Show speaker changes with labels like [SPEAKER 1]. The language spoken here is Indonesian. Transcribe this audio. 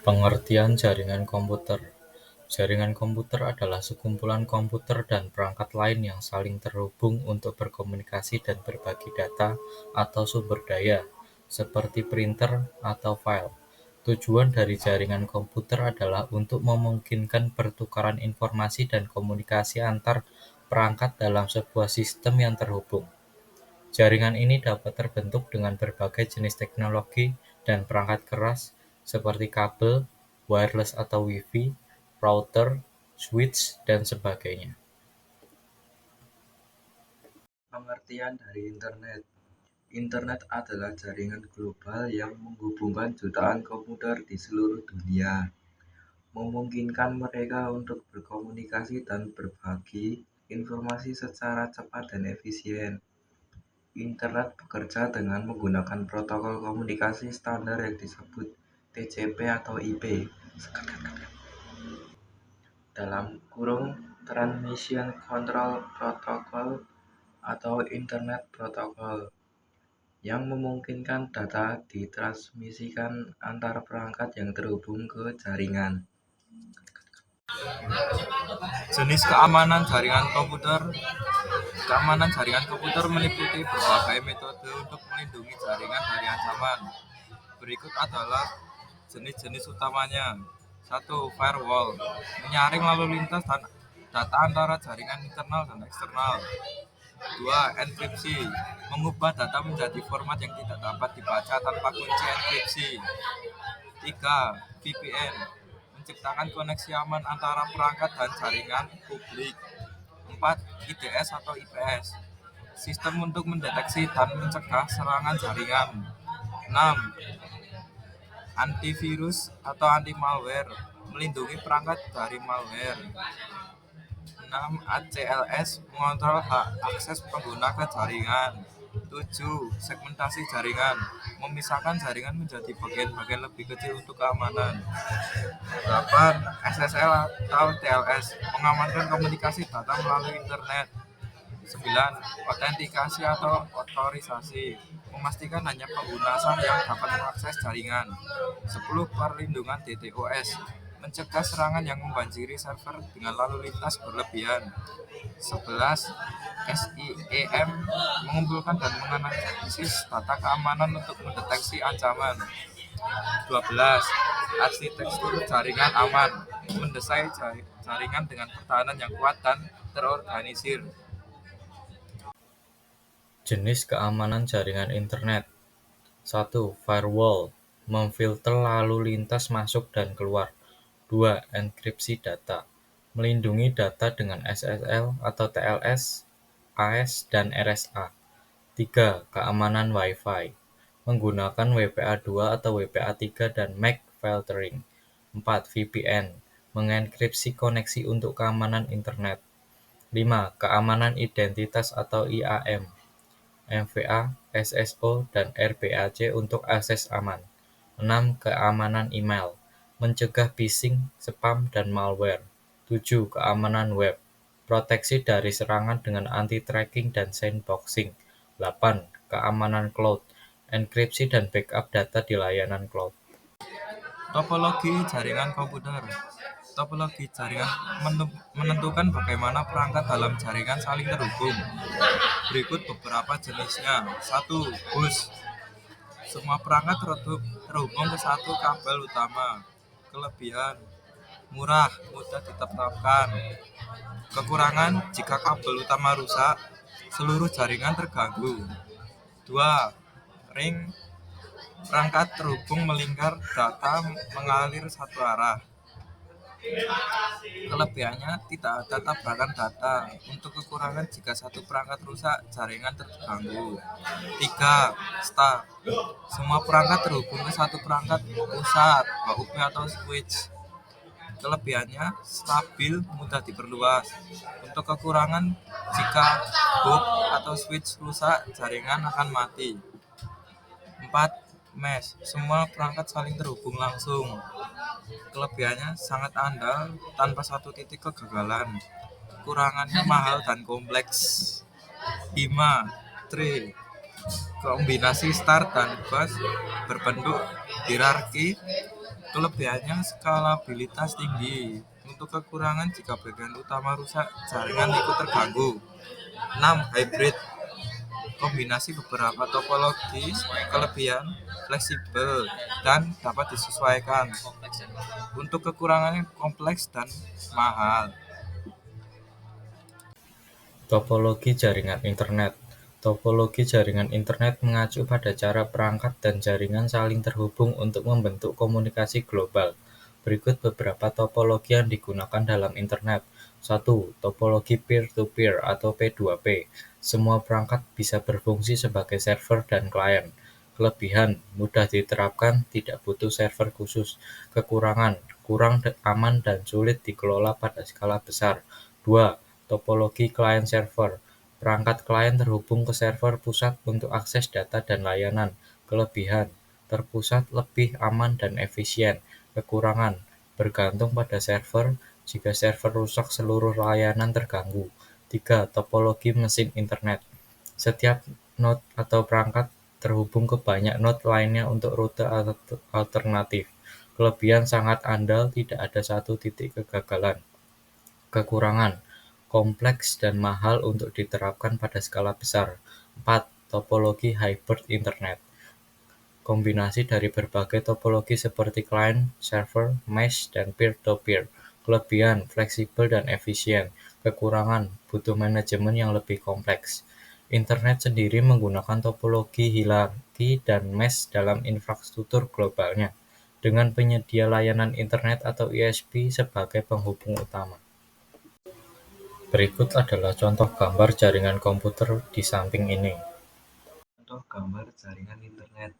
[SPEAKER 1] Pengertian jaringan komputer. Jaringan komputer adalah sekumpulan komputer dan perangkat lain yang saling terhubung untuk berkomunikasi dan berbagi data atau sumber daya, seperti printer atau file. Tujuan dari jaringan komputer adalah untuk memungkinkan pertukaran informasi dan komunikasi antar perangkat dalam sebuah sistem yang terhubung. Jaringan ini dapat terbentuk dengan berbagai jenis teknologi dan perangkat keras seperti kabel, wireless atau Wi-Fi, router, switch, dan sebagainya.
[SPEAKER 2] Pengertian dari Internet. Internet adalah jaringan global yang menghubungkan jutaan komputer di seluruh dunia, memungkinkan mereka untuk berkomunikasi dan berbagi informasi secara cepat dan efisien. Internet bekerja dengan menggunakan protokol komunikasi standar yang disebut TCP atau IP (Transmission Control Protocol atau Internet Protocol), yang memungkinkan data ditransmisikan antar perangkat yang terhubung ke jaringan. Jenis keamanan jaringan komputer. Keamanan jaringan komputer meliputi berbagai metode untuk melindungi jaringan dari ancaman. Berikut adalah jenis-jenis utamanya. 1. Firewall, menyaring lalu lintas dan data antara jaringan internal dan eksternal. 2. Enkripsi, mengubah data menjadi format yang tidak dapat dibaca tanpa kunci enkripsi. 3. VPN, menciptakan koneksi aman antara perangkat dan jaringan publik. 4. IDS atau IPS, sistem untuk mendeteksi dan mencegah serangan jaringan. 6. Antivirus atau anti-malware, melindungi perangkat dari malware. 6. ACLS, mengontrol hak akses pengguna ke jaringan. 7. Segmentasi jaringan, memisahkan jaringan menjadi bagian-bagian lebih kecil untuk keamanan. 8. SSL atau TLS, mengamankan komunikasi data melalui internet. 9. Autentikasi atau otorisasi, memastikan hanya pengguna sah yang dapat mengakses jaringan. 10. Perlindungan DDoS, mencegah serangan yang membanjiri server dengan lalu lintas berlebihan. 11. SIEM, mengumpulkan dan menganalisis data keamanan untuk mendeteksi ancaman. 12. Arsitektur jaringan aman, mendesain jaringan dengan pertahanan yang kuat dan terorganisir.
[SPEAKER 1] Jenis keamanan jaringan internet. 1. Firewall, memfilter lalu lintas masuk dan keluar. 2. Enkripsi data, melindungi data dengan SSL atau TLS, AES, dan RSA. 3. Keamanan Wi-Fi, menggunakan WPA2 atau WPA3 dan MAC filtering. 4. VPN, mengenkripsi koneksi untuk keamanan internet. 5. Keamanan identitas atau IAM, MFA, SSO, dan RBAC untuk akses aman. 6. Keamanan email, mencegah phishing, spam, dan malware. 7. Keamanan web, proteksi dari serangan dengan anti-tracking dan sandboxing. 8. Keamanan cloud, enkripsi dan backup data di layanan cloud.
[SPEAKER 2] Topologi jaringan komputer. Topologi jaringan menentukan bagaimana perangkat dalam jaringan saling terhubung. Berikut beberapa jenisnya. 1. Bus, semua perangkat terhubung ke satu kabel utama. Kelebihan: murah, mudah ditetapkan. Kekurangan: jika kabel utama rusak, seluruh jaringan terganggu. 2. Ring, perangkat terhubung melingkar, data mengalir satu arah. Kelebihannya, tidak ada tabrakan data. Untuk kekurangan, jika satu perangkat rusak, jaringan terganggu. 3. Star, semua perangkat terhubung ke satu perangkat pusat, UP atau switch. Kelebihannya, stabil, mudah diperluas. Untuk kekurangan, jika hub atau switch rusak, jaringan akan mati. 4. Mesh, semua perangkat saling terhubung langsung. Kelebihannya sangat andal, tanpa satu titik kegagalan. Kekurangannya mahal dan kompleks. 5. Tree, kombinasi star dan bus berbentuk hierarki. Kelebihannya skalabilitas tinggi. Untuk kekurangan jika bagian utama rusak, jaringan ikut terganggu. 6. Hybrid, kombinasi beberapa topologi, kelebihan, fleksibel, dan dapat disesuaikan. Untuk kekurangannya kompleks dan mahal.
[SPEAKER 1] Topologi jaringan internet. Topologi jaringan internet mengacu pada cara perangkat dan jaringan saling terhubung untuk membentuk komunikasi global. Berikut beberapa topologi yang digunakan dalam internet. 1. Topologi peer-to-peer atau P2P. Semua perangkat bisa berfungsi sebagai server dan klien. Kelebihan, mudah diterapkan, tidak butuh server khusus. Kekurangan, kurang aman dan sulit dikelola pada skala besar. 2. Topologi client-server. Perangkat klien terhubung ke server pusat untuk akses data dan layanan. Kelebihan, terpusat, lebih aman dan efisien. Kekurangan, bergantung pada server. Jika server rusak, seluruh layanan terganggu. 3. Topologi mesin internet. Setiap node atau perangkat terhubung ke banyak node lainnya untuk rute alternatif. Kelebihan sangat andal, tidak ada satu titik kegagalan. Kekurangan, kompleks dan mahal untuk diterapkan pada skala besar. 4. Topologi hybrid internet. Kombinasi dari berbagai topologi seperti client, server, mesh, dan peer-to-peer. Kelebihan, fleksibel dan efisien. Kekurangan, butuh manajemen yang lebih kompleks. Internet sendiri menggunakan topologi hierarki dan mesh dalam infrastruktur globalnya, dengan penyedia layanan internet atau ISP sebagai penghubung utama. Berikut adalah contoh gambar jaringan komputer di samping ini. Contoh gambar jaringan internet.